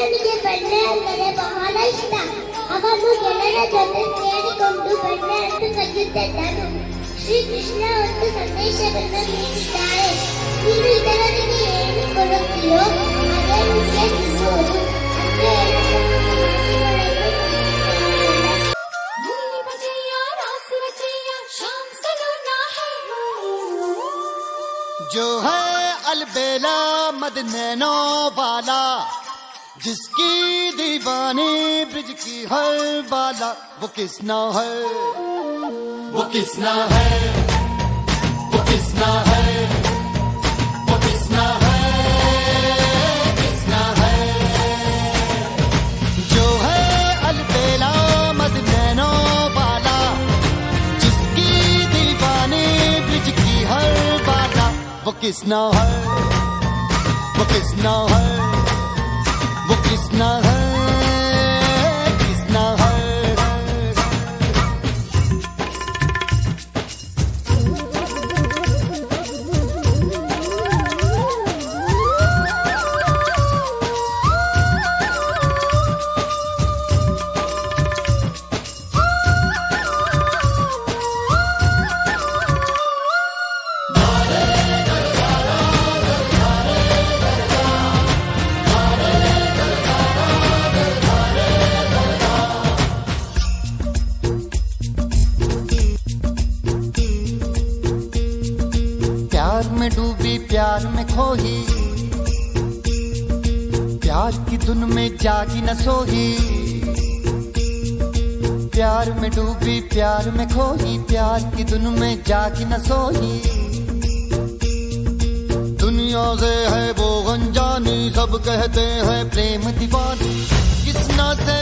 ನನಗೆ ಬಂಡೆ ಅಂದರೆ ಬಹಳ ಇಷ್ಟ. ಅವನು ಗೆಳೆಯರ ಜೊತೆ ಸೇರಿಕೊಂಡು ಬಂಡೆ ಅಂತ ಕರೆಯುತ್ತಿದ್ದನು. ಶ್ರೀಕೃಷ್ಣ ಒಂದು ಸಂದೇಶವನ್ನು ನೀಡಿದ್ದಾರೆ. ನೀನು ಇತರರಿಗೆ ಏನು ಕೊಡುತ್ತೀಯೋ ಅದೇ ನಿಮಗೆ ಸಿಗುವುದು. जो है अलबेला मदनैनो वाला, जिसकी दीवानी ब्रिज की हर बाला, वो किसना है, वो किसना है, वो किसना है, वो किसना है, किसना है। जो है अलबेला मदनैनो वाला, जिसकी दीवानी ब्रिज की हर बाला, वो किसना है, वो किसना है, वो किसना है, किसना है। प्यार में डूबी प्यार में खोही, प्यार की धुन में जागी न सोही। प्यार में डूबी प्यार में खोही, प्यार की धुन में जागी न सोही। दुनिया से है वो अनजानी, सब कहते हैं प्रेम दीवानी, किसना से